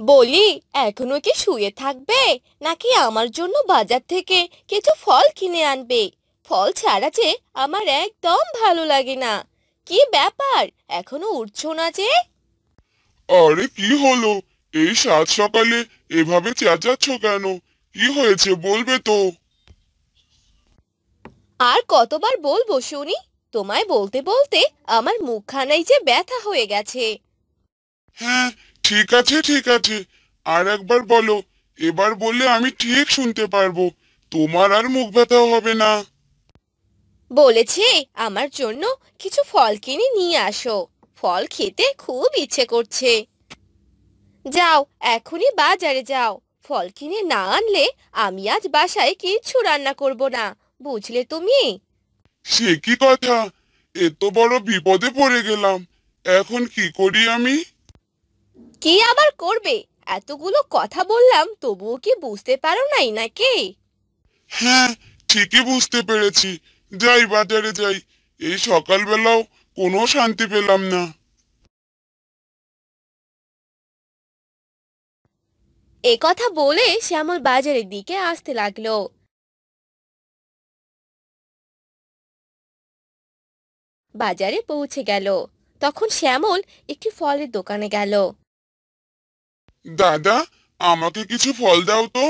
বলি, এখনো কি শুয়ে থাকবে নাকি আমার জন্য বাজার থেকে কিছু ফল কিনে আনবে? ফল ছাড়া যে আমার একদম ভালো লাগে না। কি ব্যাপার, এখনো উঠছো না যে? আরে কি হলো? এই সাত সকালে এভাবে চেঁচাচ্ছ কেন? কি হয়েছে বলবে তো? আর কতবার বলবো শুনি? তোমায় বলতে বলতে আমার মুখখানাই যে ব্যথা হয়ে গেছে। হ্যাঁ, ঠিক আছে ঠিক আছে। আর একবার বলো। এবার বললে আমি ঠিক শুনতে পারবো। তোমার আর মুখ ব্যথা হবে না। বলেছে আমার জন্য কিছু ফল কিনে নিয়ে আসো। ফল খেতে খুব ইচ্ছে করছে। যাও, এখনই বাজারে যাও। ফল কিনে না আনলে আমি আজ বাসায় কিচ্ছু রান্না করব না। বুঝলে তুমি? সে কি কথা? এত বড় বিপদে পড়ে গেলাম। এখন কি করি আমি? কি আবার করবে? এতগুলো কথা বললাম তবুও কি বুঝতে পারো নাই নাকি? হ্যাঁ, ঠিকই বুঝতে পেরেছি। যাই বাজারে যাই। এই সকালবেলাও কোনো শান্তি পেলাম না। এ কথা বলে শ্যামল বাজারের দিকে আসতে লাগলো। বাজারে পৌঁছে গেল। তখন শ্যামল একটি ফলের দোকানে গেল। দাদা, আমাকে কিছু ফল দাও তো।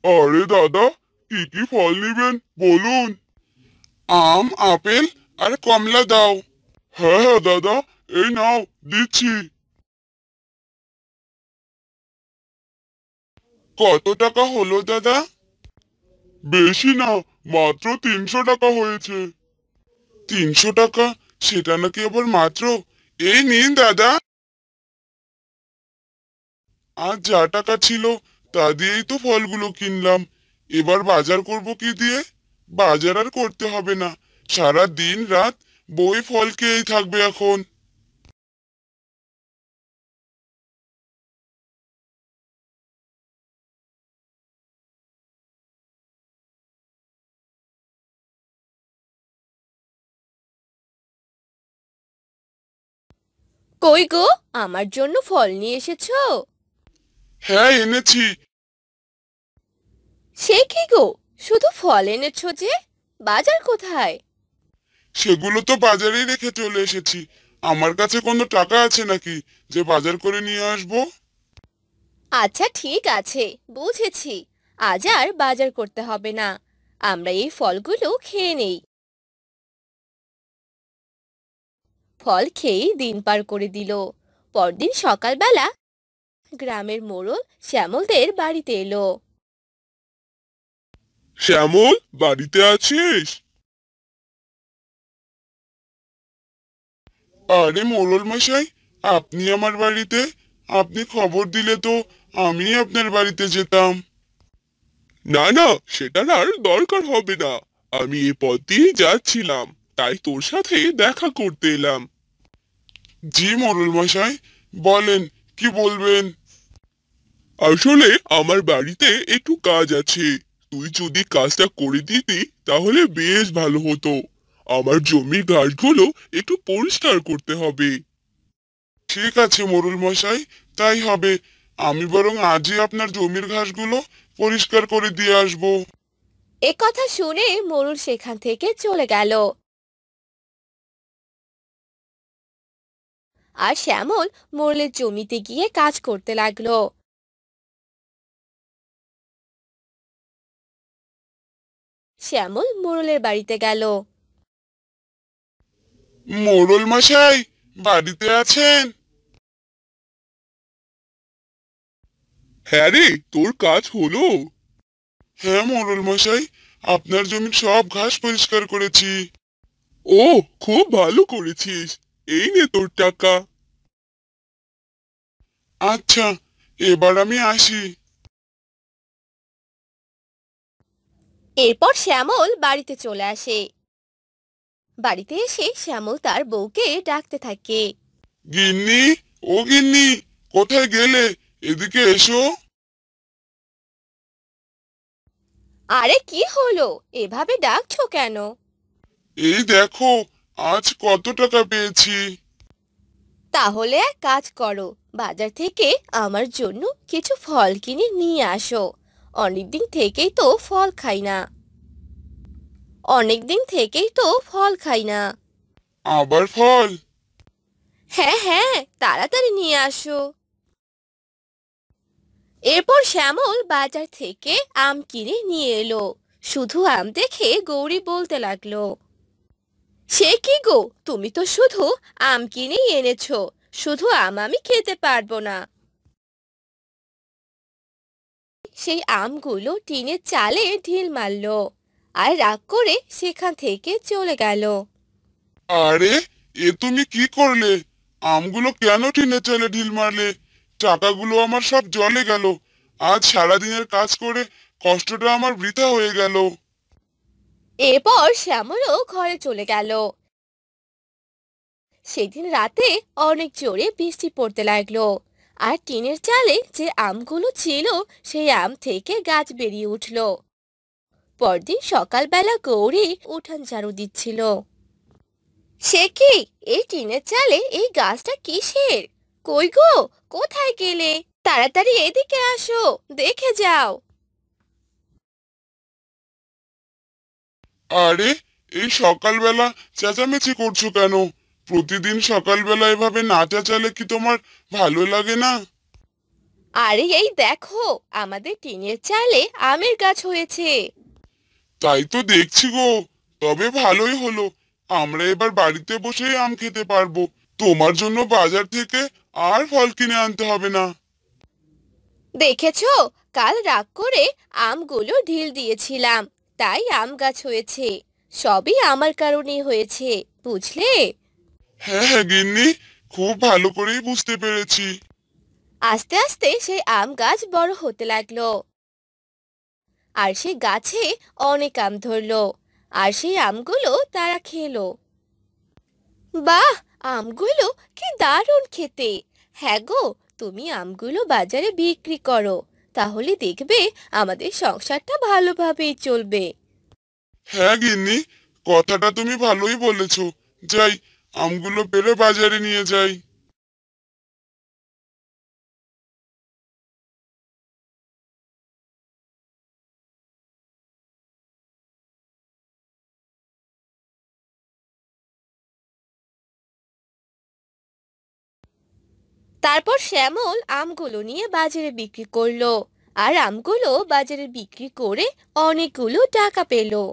আরে দাদা, কি কি ফল নেবেন বলুন। আম, আপেল আর কমলা দাও। হ্যাঁ হ্যাঁ দাদা, এই নাও, দিচ্ছি। কত টাকা হলো দাদা? বেশি না, মাত্র 300 টাকা হয়েছে। 300 টাকা? সেটা নাকি আবার মাত্র? এই নিন দাদা। আর যা টাকা ছিল তা দিয়েই তো ফলগুলো কিনলাম। এবার বাজার করব কি দিয়ে? বাজার আর করতে হবে না। সারা দিন রাত বই ফল খেয়েই থাকবে এখন। কই গো, আমার জন্য ফল নিয়ে এসেছো? হ্যাঁ, এনেছি। সে কি গো, শুধু ফল এনেছো যে? বাজার কোথায়? সেগুলো তো বাজারেই রেখে চলে এসেছি। আমার কাছে কোনো টাকা আছে নাকি যে বাজার করে নিয়ে আসবো? আচ্ছা ঠিক আছে, বুঝেছি। আজ আর বাজার করতে হবে না। আমরা এই ফলগুলো খেয়ে নেই। ফল খেয়েই দিন পার করে দিল। পরদিন সকালবেলা গ্রামের মোড়ল শ্যামলদের বাড়িতে এলো। শ্যামল, বাড়িতে আছিস? আরে মোড়ল মশাই, আপনি আমার বাড়িতে? আপনি খবর দিলে তো আমি আপনার বাড়িতে যেতাম। না না, সেটার আর দরকার হবে না। আমি এ পথ দিয়ে যাচ্ছিলাম, তাই তোর সাথে দেখা করতে এলাম। জি মোড়ল মশাই, বলেন, কি বলবেন? আসলে আমার বাড়িতে একটু কাজ আছে। তুই যদি কাজটা করে দিতি তাহলে বেশ ভালো হতো। আমার জমির ঘাসগুলো একটু পরিষ্কার করতে হবে। ঠিক আছে মোড়ল মশাই, তাই হবে। আমি বরং আজই আপনার জমির ঘাসগুলো পরিষ্কার করে দিয়ে আসবো। এ কথা শুনে মোড়ল সেখান থেকে চলে গেল। আর শ্যামল মোড়লের জমিতে গিয়ে কাজ করতে লাগলো। শ্যামল মোড়লের বাড়িতে গেল। মোড়ল মশাই, বাড়িতে আছেন? হ্যাঁ রে, তোর কাজ হলো? হ্যাঁ মোড়ল মশাই, আপনার জমির সব ঘাস পরিষ্কার করেছি। ও, খুব ভালো করেছিস। এই নে তোর টাকা। আচ্ছা, এবার আমি আসি। এরপর শ্যামল বাড়িতে চলে আসে। বাড়িতে এসে শ্যামল তার বউকে ডাকতে থাকে। গিন্নি, ও গিন্নি, কোথায় গেলে? এদিকে এসো। আরে কি হলো, এভাবে ডাকছো কেন? এই দেখো, আজ কত টাকা পেয়েছি। তাহলে এক কাজ করো, বাজার থেকে আমার জন্য কিছু ফল কিনে নিয়ে আসো। অনেকদিন থেকেই তো ফল খাই না। অনেকদিন থেকেই তো ফল খাই না। আবার ফল? হ্যাঁ হ্যাঁ, তাড়াতাড়ি নিয়ে আসো। এরপর শ্যামল বাজার থেকে আম কিনে নিয়ে এলো। শুধু আম দেখে গৌরী বলতে লাগলো, সে কি গো, তুমি তো শুধু আম কিনেই এনেছো, শুধু আম আমি খেতে পারবো না। সেই আমগুলো টিনের চালে ঢিল মারলো আর রাগ করে সেখান থেকে চলে গেল। আরে, এ তুমি কি করলে? আমগুলো কেন টিনের চালে ঢিল মারলে? টাকাগুলো আমার সব জলে গেল। আজ সারাদিনের কাজ করে কষ্টটা আমার বৃথা হয়ে গেল। এরপর শ্যামলও ঘরে চলে গেল। সেদিন রাতে অনেক জোরে বৃষ্টি পড়তে লাগলো, আর টিনের চালে যে আমগুলো ছিল সেই আম থেকে গাছ বেরিয়ে উঠলো। পরদিন সকালবেলা গৌরী উঠান ঝাড়ু দিচ্ছিল। সে কি, এই টিনের চালে এই গাছটা কিসের? কই গো, কোথায় গেলে? তাড়াতাড়ি এদিকে আসো, দেখে যাও। আরে, এই সকালবেলা চেঁচামেচি করছো কেন? প্রতিদিন সকালবেলা এভাবে না চেঁচালে কি তোমার ভালো লাগে না? আরে এই দেখো, আমাদের টিনের চালে আমের গাছ হয়েছে। তাই তো দেখছি গো। তবে ভালোই হলো। আমরা এবার বাড়িতে বসেই আম খেতে পারবো। তোমার জন্য বাজার থেকে আর ফল কিনে আনতে হবে না। দেখেছো, কাল রাগ করে আমগুলো ঢিল দিয়েছিলাম, তাই আম গাছ হয়েছে। সবই আমার কারণেই হয়েছে, বুঝলে? হ্যাঁ হ্যাঁ গিন্নি, খুব ভালো করেই বুঝতে পেরেছি। আস্তে আস্তে সেই আম গাছ বড় হতে লাগলো, আর সেই গাছে অনেক আম ধরলো। আর সেই আমগুলো তারা খেলো। বাহ, আমগুলো কি দারুণ খেতে! হ্যাঁ গো, তুমি আমগুলো বাজারে বিক্রি করো, তাহলে দেখবে আমাদের সংসারটা ভালোভাবেই চলবে। হ্যাঁ গিন্নি, কথাটা তুমি ভালোই বলেছো। যাই, আমগুলো পেড়ে বাজারে নিয়ে যাই। তারপর শ্যামল আমগুলো নিয়ে বাজারে বিক্রি করলো, আর আমগুলো বাজারে বিক্রি করে অনেকগুলো টাকা পেলো।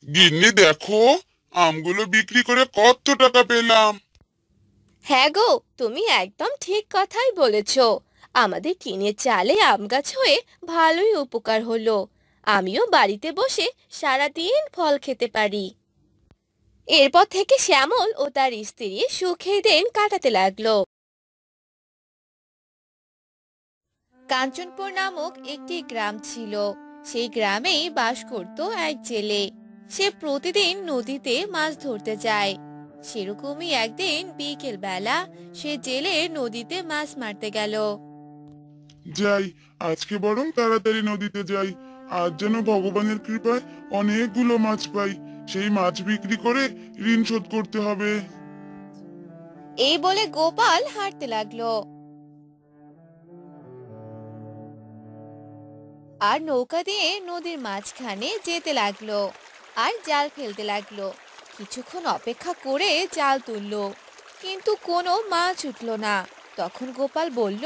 গিন্নি দেখো, আমগুলো বিক্রি করে কত টাকা পেলাম। হ্যাঁ গো, তুমি একদম ঠিক কথাই বলেছো। আমাদের টিনের চালে আম গাছ হয়ে ভালোই উপকার হলো। আমিও বাড়িতে বসে সারাদিন ফল খেতে পারি। এরপর থেকে শ্যামল ও তার স্ত্রী সুখে দিন কাটাতে লাগলো। কাঞ্চনপুর নামক একটি গ্রাম ছিল। সেই গ্রামেই বাস করত এক জেলে। সে প্রতিদিন নদীতে মাছ ধরতে যায়। সেরকমই একদিন বিকেল বেলা সে জেলে নদীতে মাছ মারতে গেল। যাই, আজকে বরং তাড়াতাড়ি নদীতে যাই। আজ যেন ভগবানের কৃপায় অনেকগুলো মাছ পাই। সেই মাছ বিক্রি করে ঋণ শোধ করতে হবে। এই বলে গোপাল হাঁটতে লাগলো, আর নৌকা দিয়ে নদীর মাঝখানে যেতে লাগলো, আর জাল ফেলতে লাগলো। কিছুক্ষণ অপেক্ষা করে জাল তুললো, কিন্তু কোনো মাছ উঠলো না। তখন গোপাল বলল,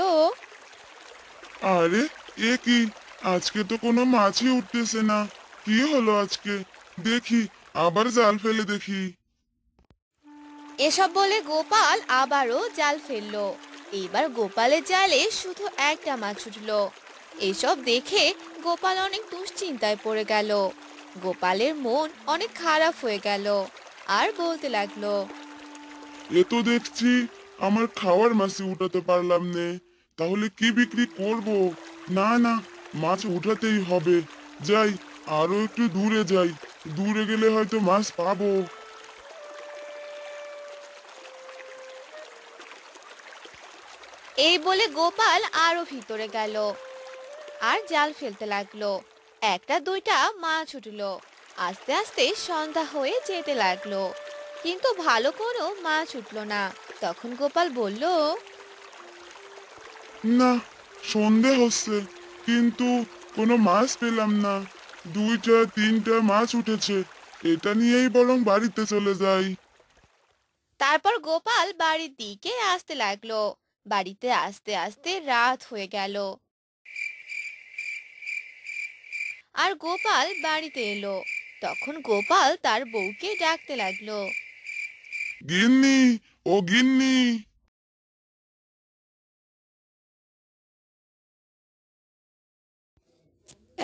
আরে, এ কি? আজকে তো কোনো মাছই উঠতেছে না। কি হলো আজকে? দেখি, আবার জাল ফেলে দেখি। এসব বলে গোপাল আবারও জাল ফেললো। এইবার গোপালের জালে শুধু একটা মাছ উঠলো। এসব দেখে গোপাল অনেক দুশ্চিন্তায় পড়ে গেল। গোপালের মন অনেক খারাপ হয়ে গেল, আর বলতে লাগলো, এ তো দেখছি আমার খাওয়ার মাছই উঠাতে পারলাম নে। তাহলে কি বিক্রি করব? না না, মাছ উঠাতেই হবে। যাই, আরো একটু দূরে যাই। দূরে গেলে হয়তো মাছ পাবো। এই বলে গোপাল আরো ভিতরে গেল, আর জাল ফেলতে লাগলো। একটা দুইটা মাছ উঠলো, আস্তে আস্তে সন্ধ্যা হয়ে যেতে লাগলো, কিন্তু ভালো কোনো মাছ উঠলো না। তখন গোপাল বলল, না, সন্ধে হচ্ছে কিন্তু কোনো মাছ পেলাম না। দুইটা তিনটা মাছ উঠেছে, এটা নিয়েই বরং বাড়িতে চলে যাই। তারপর গোপাল বাড়ির দিকে আসতে লাগলো। বাড়িতে আস্তে আস্তে রাত হয়ে গেল, আর গোপাল বাড়িতে এলো। তখন গোপাল তার বউকে ডাকতে লাগলো। গিন্নি, ও গিন্নি।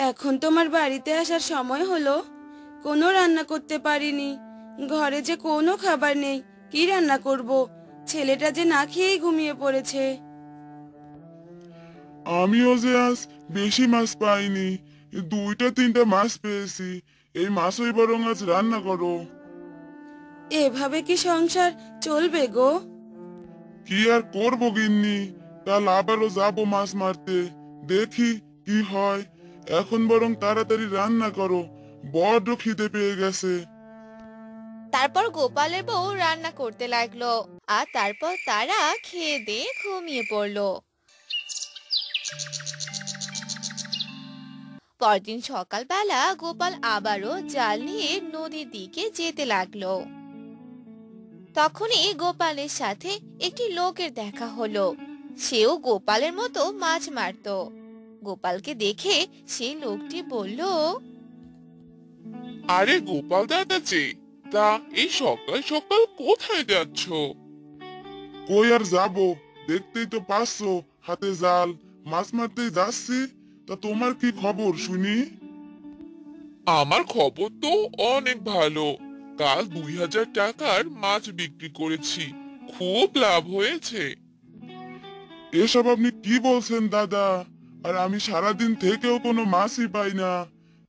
এখন তোমার বাড়িতে আসার সময় হলো, কোনো রান্না করতে পারিনি। ঘরে যে কোনো খাবার নেই, কি রান্না করব? ছেলেটা যে না খেয়েই ঘুমিয়ে পড়েছে। আমিও যে আজ বেশি মাছ পাইনি, দুইটা তিনটা মাছ পেয়েছি। এই মাছই বরং আজ রান্না করো। এভাবে কি সংসার চলবে গো? কি আর করবো গিন্নি, কাল আবারও যাবো মাছ মারতে, দেখি কি হয়। এখন বরং তাড়াতাড়ি রান্না করো, বড্ড খিদে পেয়ে গেছে। তারপর গোপালের বউ রান্না করতে লাগলো, আর তারপর তারা খেয়ে দিয়ে ঘুমিয়ে পড়লো। পরদিন সকালবেলা গোপাল আবারও জাল নিয়ে নদীর দিকে যেতে লাগলো। তখনই গোপালের সাথে একটি লোকের দেখা হলো। সেও গোপালের মতো মাছ মারতো। গোপালকে দেখে সেই লোকটি বলল, আরে গোপাল দাদা যে, তা এই সকাল সকাল কোথায় যাচ্ছ? কই আর যাবো, দেখতেই তো পাচ্ছো হাতে জাল, মাছ মারতেই যাচ্ছি। তা তোমার কি খবর শুনি? আমার খবর তো অনেক ভালো। কাল 2000 টাকার মাছ বিক্রি করেছি, খুব লাভ হয়েছে। এসব আপনি কি বলছেন দাদা? আর আমি সারাদিন থেকেও কোনো মাছই পাই না।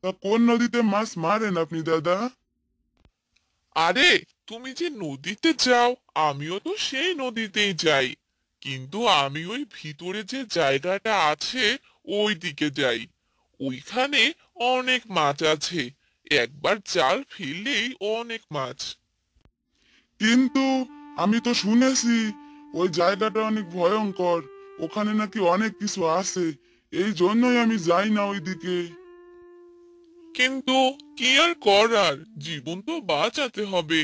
তা কোন নদীতে মাছ মারেন আপনি দাদা? আরে, তুমি যে নদীতে যাও, আমিও তো সেই নদীতেই যাই। কিন্তু আমি ওই ভিতরে যে জায়গাটা আছে ওই দিকে যাই। ওইখানে অনেক মাছ আছে, একবার জাল ফেললেই অনেক মাছ। কিন্তু আমি তো শুনেছি ওই জায়গাটা অনেক ভয়ঙ্কর, ওখানে নাকি অনেক কিছু আছে। এই জন্যই আমি যাই না ওইদিকে। কিন্তু কি আর করার, জীবন তো বাঁচাতে হবে।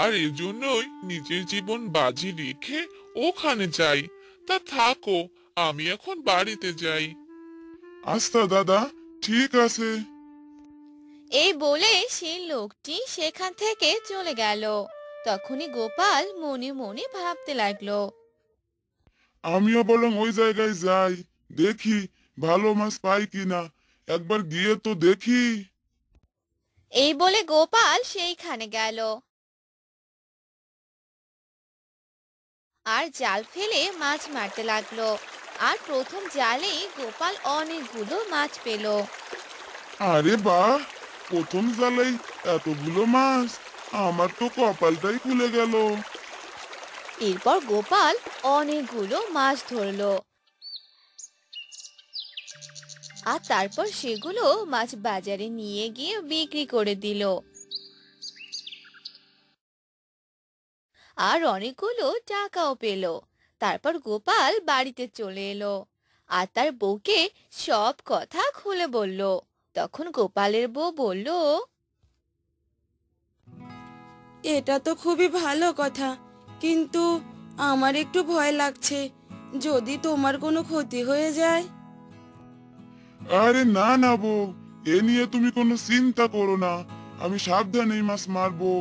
আর এজন্যই নিজের জীবন বাজি রেখে ওখানে যাই। তা থাকো, আমি এখন বাড়িতে যাই। আচ্ছা দাদা, ঠিক আছে। এই বলে সেই লোকটি সেখান থেকে চলে গেল। তখনই গোপাল মনে মনে ভাবতে লাগলো। আমিও বরং ওই জায়গায় যাই, দেখি ভালো মাছ পাই কিনা। একবার গিয়ে তো দেখি। এই বলে গোপাল সেইখানে গেল, আর জাল ফেলে মাছ মারতে লাগলো। আর প্রথম জালেই গোপাল অনেকগুলো মাছ পেল। আরে বাহ, প্রথম জালেই এতগুলো মাছ! আমার তো কপালটাই খুলে গেল। এরপর গোপাল অনেকগুলো মাছ ধরলো, আর তারপর সেগুলো মাছ বাজারে নিয়ে গিয়ে বিক্রি করে দিল। আর অনেকগুলো টাকাও পেল। তারপর গোপাল বাড়িতে চলে এলো, আর তার বউকে সব কথা খুলে বলল। তখন গোপালের বউ বলল, এটা তো খুবই ভালো কথা, কিন্তু আমার একটু ভয় লাগছে, যদি তোমার কোনো ক্ষতি হয়ে যায়। আরে না না বউ, এ নিয়ে তুমি কোনো চিন্তা করো না, আমি সাবধানেই মাছ মারবো।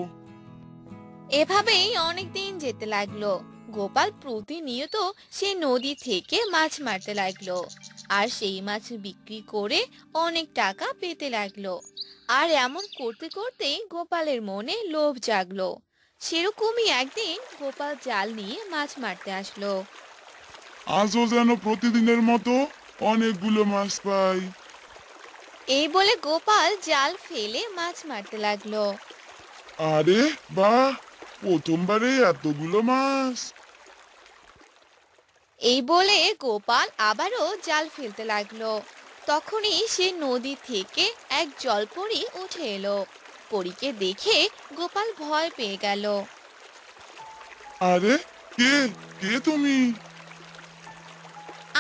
এভাবেই অনেক দিন যেতে লাগলো। গোপাল প্রতিনিয়ত সেই নদী থেকে মাছ মারতে লাগলো, আর সেই মাছ বিক্রি করে অনেক টাকা পেতে লাগলো। আর এমন করতে করতে গোপালের মনে লোভ জাগলো। সেরকমই একদিন গোপাল জাল নিয়ে মাছ মারতে আসলো। আজও যেন প্রতিদিনের মতো অনেকগুলো মাছ পাই। এই বলে গোপাল জাল ফেলে মাছ মারতে লাগলো। আরে বাহ, প্রথমবারে এতগুলো মাছ! এই বলে গোপাল আবারও জাল ফেলতে লাগলো। তখনই সে নদী থেকে এক জলপরি উঠে এলো। পরীকে দেখে গোপাল ভয় পেয়ে গেল। আরে কে কে তুমি?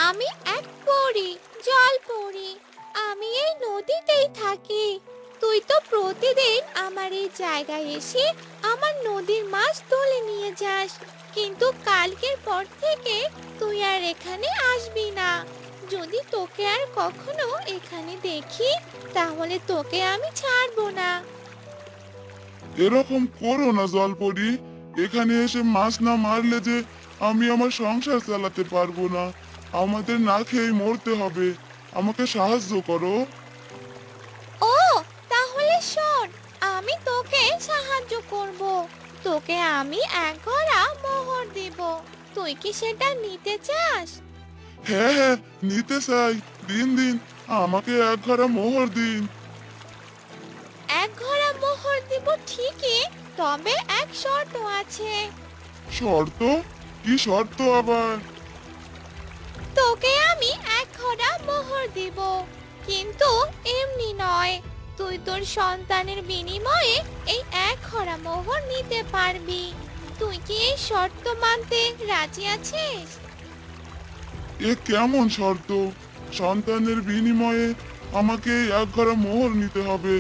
আমি এক পরী, জল পরী। আমি এই নদীতেই থাকি। তুই তো প্রতিদিন আমার এই জায়গায় এসে আমার নদীর মাছ তুলে নিয়ে যাস, কিন্তু কালকের পর থেকে তুই আর এখানে আসবি না। যদি তোকে আর কখনো এখানে দেখি তাহলে তোকে আমি ছাড়বো না। এরকম করো না জলপরি। এখানে এসে মাছ না মারলে যে আমি আমার সংসার চালাতে পারবো না। আমাদের না খেয়ে মরতে হবে। আমাকে সাহায্য করো। ও, তাহলে শোন, আমি তোকে সাহায্য করব। তোকে আমি এক গড়া মোহর দেব। তুই কি সেটা নিতে চাস? হ্যাঁ হ্যাঁ, নিতে চাই। দিন দিন, আমাকে এক ঘড়া মোহর দিন। এক ঘড়া মোহর দিব ঠিকই, তবে এক শর্ত আছে। শর্ত? কি শর্ত আবার? তোকে আমি এক ঘড়া মোহর দিব, কিন্তু এমনি নয়। তুই তোর সন্তানের বিনিময়ে এই এক ঘড়া মোহর নিতে পারবি। তুই কি এই শর্ত মানতে রাজি আছিস? এ কেমন শর্ত? সন্তানের বিনিময়ে আমাকে এক ঘড়া মোহর নিতে হবে?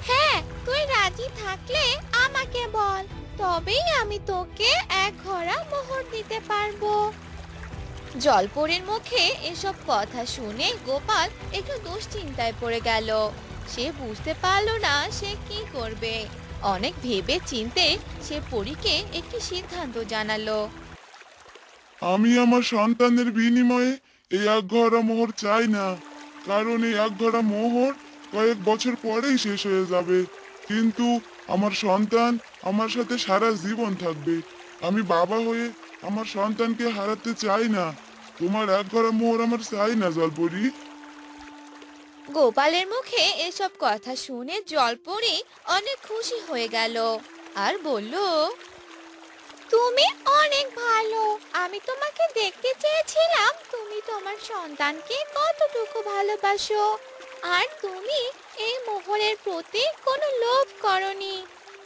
হ্যাঁ, তুই রাজি থাকলে আমাকে বল, তবেই আমি তোকে এক ঘড়া মোহর দিতে পারবো। জলপরীর মুখে এসব কথা শুনে গোপাল একটু দুশ্চিন্তায় পড়ে গেল। সে বুঝতে পারলো না সে কি করবে। অনেক ভেবে চিন্তে সে পরীকে একটি সিদ্ধান্ত জানালো। আমি আমার সন্তানের বিনিময়ে এই এক ঘড়া মোহর চাই না। কারণ এই এক ঘড়া মোহর কয়েক বছর পরেই শেষ হয়ে যাবে। কিন্তু আমার সন্তান আমার সাথে সারা জীবন থাকবে। আমি বাবা হয়ে আমার সন্তানকে হারাতে চাই না। তোমার এক ঘড়া মোহর আমার চাই না জলপরি। গোপালের মুখে এসব কথা শুনে জলপরী অনেক খুশি হয়ে গেল আর বলল, তুমি অনেক ভালো। আমি তোমাকে দেখতে চেয়েছিলাম তুমি তোমার সন্তানকে কতটুকু ভালোবাসো, আর তুমি এই মোহরের প্রতি কোনো লোভ করনি।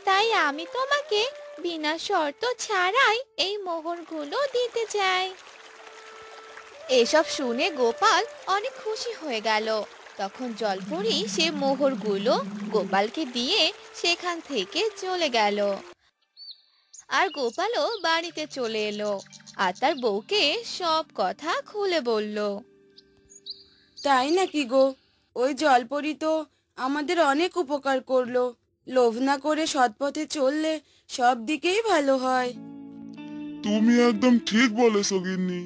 তাই আমি তোমাকে বিনা শর্ত ছাড়াই এই মোহরগুলো দিতে চাই। এসব শুনে গোপাল অনেক খুশি হয়ে গেল। তখন জলপরী সে মোহরগুলো গোপালকে দিয়ে সেখান থেকে চলে গেল। আর গোপালও বাড়িতে চলে এলো আর তার বউকে সব কথা খুলে বলল। তাই নাকি গো? ওই জলপরি তো আমাদের অনেক উপকার করলো। লোভ না করে সৎ পথে চললে সব দিকেই ভালো হয়। তুমি একদম ঠিক বলেছো গিন্নি।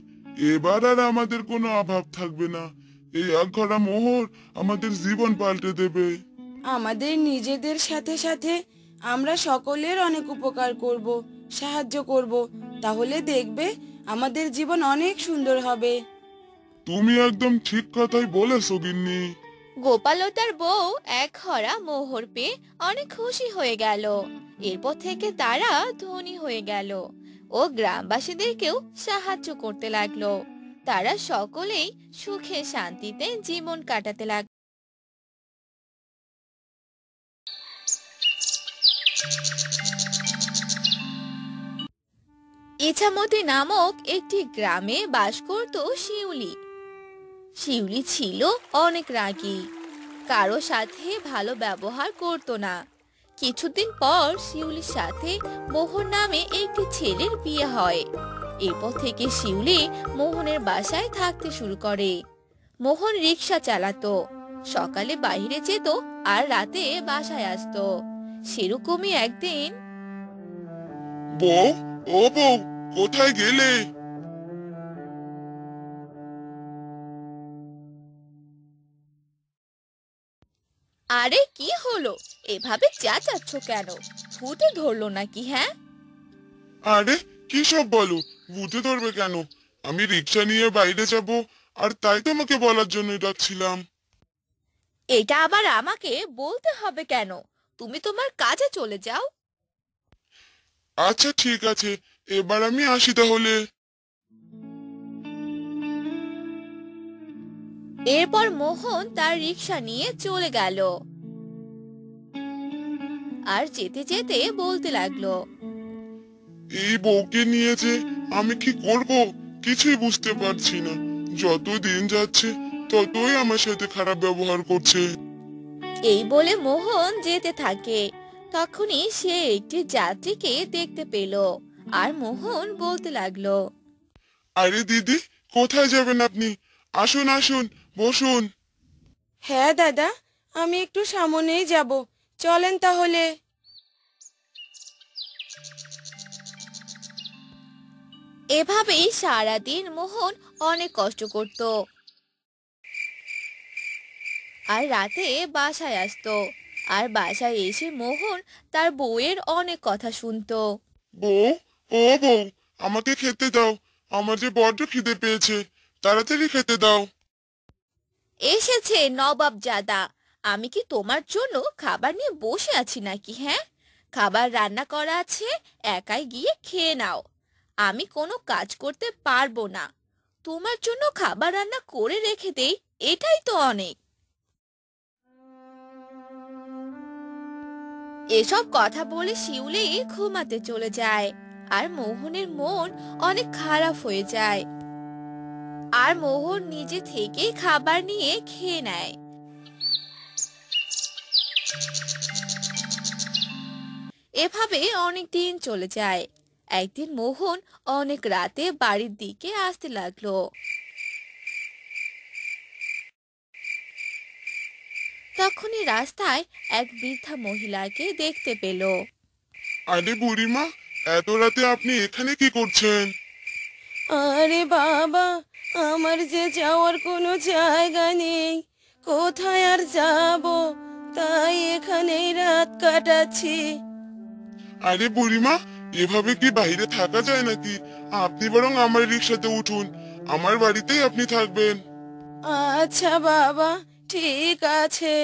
এবার আর আমাদের কোনো অভাব থাকবে না। এই এক ঘড়া মোহর আমাদের জীবন পাল্টে দেবে। আমাদের নিজেদের সাথে সাথে আমরা সকলের অনেক উপকার করব, সাহায্য করব। তাহলে দেখবে আমাদের জীবন অনেক সুন্দর হবে। তুমি একদম ঠিক কথাই বলেছো গিন্নি। গোপাল ও তার বউ এক ঘড়া মোহর পেয়ে অনেক খুশি হয়ে গেল। এরপর থেকে তারা ধনী হয়ে গেল ও গ্রামবাসীদেরকেও সাহায্য করতে লাগলো। তারা সকলেই সুখে শান্তিতে জীবন কাটাতে লাগলো। ইছামতি নামক একটি গ্রামে বাস করত শিউলি। শিউলি ছিল অনেক রাগী, কারো সাথে ভালো ব্যবহার করত না। কিছুদিন পর শিউলির সাথে মোহন নামে একটি ছেলের বিয়ে হয়। এরপর থেকে শিউলি মোহনের বাসায় থাকতে শুরু করে। মোহন রিক্সা চালাতো, সকালে বাইরে যেত আর রাতে বাসায় আসতো। সেরকমই একদিন, বউ, ও বউ, কোথায় গেলে? আরে কি হলো, এভাবে চেঁচাচ্ছ কেন? ফুটে ধরলো নাকি? হ্যাঁ, আরে কি সব বলো? বুঝে ধরবে কেন? আমি রিক্সা নিয়ে বাইরে যাব, আর তাই তোমাকে বলার জন্য ডাকছিলাম। এটা আবার আমাকে বলতে হবে কেন? তুমি তোমার কাজে চলে যাও। আচ্ছা ঠিক আছে, এবার আমি আসি তাহলে। এরপর মোহন তার রিক্সা নিয়ে চলে গেল। আর যেতে যেতে বলতে লাগলো। এই বউকে নিয়ে যে আমি কি করব কিছুই বুঝতে পারছি না। যত দিন যাচ্ছে ততই আমার সাথে খারাপ ব্যবহার করছে। এই বলে মোহন যেতে থাকে। তখনই সে একটি যাত্রীকে দেখতে পেল। আর মোহন বলতে লাগলো। আরে দিদি, কোথায় যাবেন আপনি? আসুন আসুন, বসুন। হ্যাঁ দাদা, আমি একটু সামনেই যাব, চলেন তাহলে। এভাবেই সারাদিন মোহন অনেক কষ্ট করত। আর রাতে বাসায় আসতো। আর বাসায় এসে মোহন তার বউয়ের অনেক কথা শুনতো। বউ, ও বউ, আমাকে খেতে দাও। আমার যে বড্ড খিদে পেয়েছে, তাড়াতাড়ি খেতে দাও। এসেছে নবাবজাদা। আমি কি তোমার জন্য খাবার নিয়ে বসে আছি নাকি? হ্যাঁ, খাবার রান্না করা আছে, একাই গিয়ে খেয়ে নাও। আমি কোনো কাজ করতে পারবো না। তোমার জন্য খাবার রান্না করে রেখে দেই, এটাই তো অনেক। এসব কথা বলে শিউলি ঘুমাতে চলে যায়। আর মোহনের মন অনেক খারাপ হয়ে যায়। আর মোহন নিজে থেকেই খাবার নিয়ে খেয়ে নেয়। এভাবে অনেক দিন চলে যায়। একদিন মোহন অনেক রাতে বাড়ির দিকে আসতে লাগলো। তখনই রাস্তায় এক বৃদ্ধা মহিলাকে দেখতে পেল। আরে বুড়িমা, এত রাতে আপনি এখানে কি করছেন? আরে বাবা, আমার যে যাওয়ার কোনো জায়গা নেই, কোথায় আর যাব, তাই এখানেই রাত কাটাচ্ছি। আরে বুড়িমা, এভাবে কি বাইরে থাকা যায় নাকি? আপনি বরং আমার রিক্সাতে উঠুন, আমার বাড়িতেই আপনি থাকবেন। আচ্ছা বাবা, ঠিক আছে।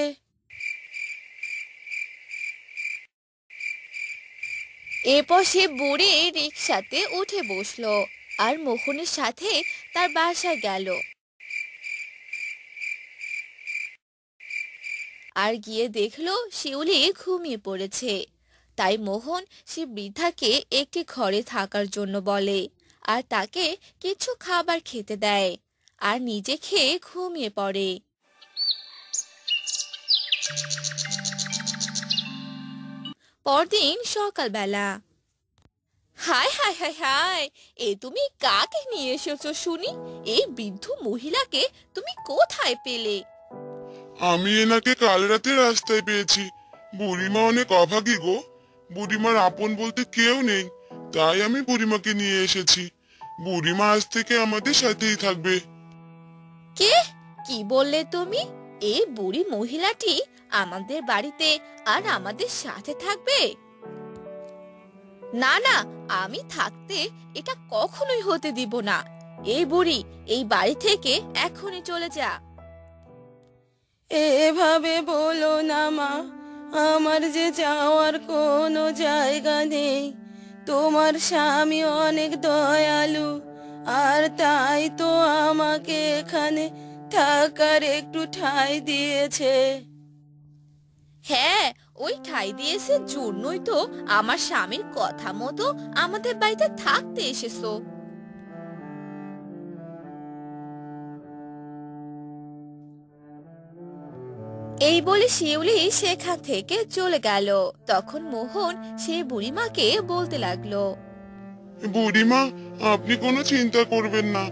এরপর সে বুড়ি রিকশাতে উঠে বসলো। আর মোহনের সাথে তার বাসায় গেল। আর গিয়ে দেখলো শিউলি ঘুমিয়ে পড়েছে। তাই মোহন সে বৃদ্ধাকে একটি ঘরে থাকার জন্য বলে। আর তাকে কিছু খাবার খেতে দেয়। আর নিজে খেয়ে ঘুমিয়ে পড়ে। পরদিন সকালবেলা। হায় হায় হায় হায়, এ তুমি কাকে নিয়ে এসেছো শুনি? এই বৃদ্ধ মহিলাকে তুমি কোথায় পেলে? আমি এনাকে কাল রাতে রাস্তায় পেয়েছি। বুড়িমা অনেক অভাগী গো। বুড়িমার আপন বলতে কেউ নেই, তাই আমি বুড়িমাকে নিয়ে এসেছি। বুড়িমা আজ থেকে আমাদের সাথেই থাকবে। কে? কি বললে তুমি? এই বুড়ি মহিলাটি আমাদের বাড়িতে আর আমাদের সাথে থাকবে? না না, আমি থাকতে এটা কখনোই হতে দিব না। এই বুড়ি, এই বাড়ি থেকে এখনই চলে যা। এভাবে বলো না মা, আমার যে যাওয়ার কোনো জায়গা নেই। তোমার স্বামী অনেক দয়ালু, আর তাই তো আমাকে এখানে থাকার একটু ঠাঁই দিয়েছে। হ্যাঁ, ওই ঠাঁই দিয়েছে জন্যই তো আমার স্বামীর কথা মতো আমাদের বাড়িতে থাকতে এসেছো। এই বলে শিউলি সেখান থেকে চলে গেল। তখন মোহন সেই বুড়িমাকে বলতে লাগলো। বুড়িমা, আপনি কোনো চিন্তা করবেন না।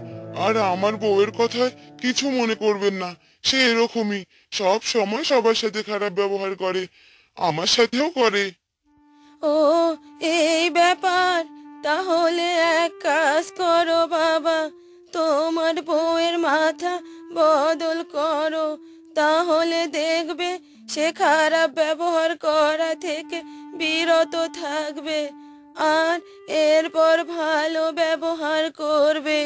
আর আমার বউয়ের কথায় কিছু মনে করবেন না। সে এরকমই, সব সময় সবার সাথে খারাপ ব্যবহার করে, আমার সাথেও করে। ও, এই ব্যাপার। তাহলে এক কাজ করো বাবা, তোমার বউয়ের মাথা বদল করো, তাহলে দেখবে সে খারাপ ব্যবহার করা থেকে বিরত থাকবে, আর এরপর ভালো ব্যবহার করবে।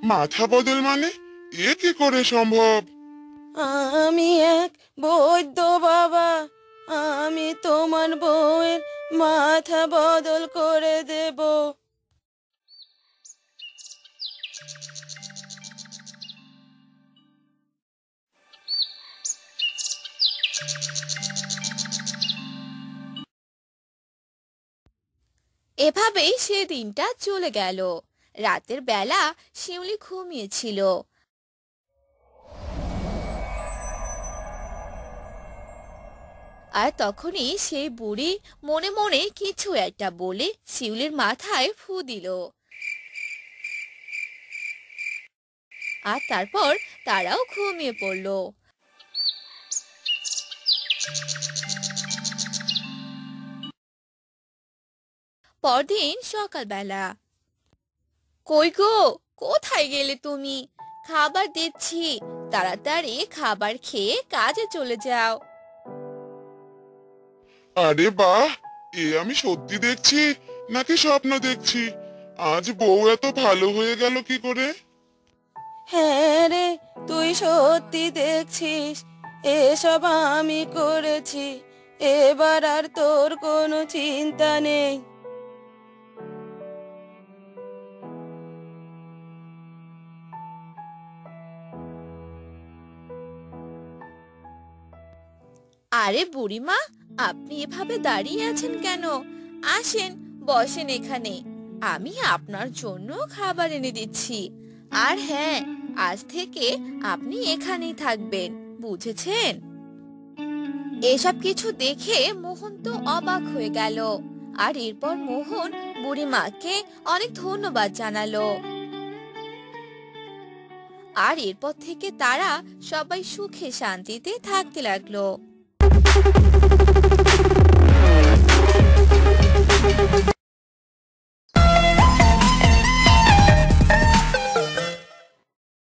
মাথা বদল মানে? এ কি করে সম্ভব? আমি এক বৈদ্য বাবা, আমি তোমার বউয়ের মাথা বদল করে দেব। এভাবেই সে দিনটা চলে গেল। রাতের বেলা শিউলি ঘুমিয়েছিল। আর তখনই সেই বুড়ি মনে মনে কিছু একটা বলে শিউলির মাথায় ফু দিল। আর তারপর তারাও ঘুমিয়ে পড়ল। পরদিন সকালবেলা, কই গো, কোথায় গেলে তুমি? খাবার দিচ্ছি, তাড়াতাড়ি খাবার খেয়ে কাজে চলে যাও। আরে বাহ, এ আমি সত্যি দেখছি নাকি স্বপ্ন দেখছি? আজ বউ এত ভালো হয়ে গেল কি করে? হ্যাঁ রে, তুই সত্যি দেখছিস, এসব আমি করেছি। এবার আর তোর কোনো চিন্তা নেই। আরে বুড়িমা, আপনি এভাবে দাঁড়িয়ে আছেন কেন? আসেন, বসেন এখানে। আমি আপনার জন্য খাবার এনে দিচ্ছি। আর হ্যাঁ, আজ থেকে আপনি এখানেই থাকবেন, বুঝেছেন? এসব কিছু দেখে মোহন তো অবাক হয়ে গেল। আর এরপর মোহন বুড়িমাকে অনেক ধন্যবাদ জানালো। আর এরপর থেকে তারা সবাই সুখে শান্তিতে থাকতে লাগলো।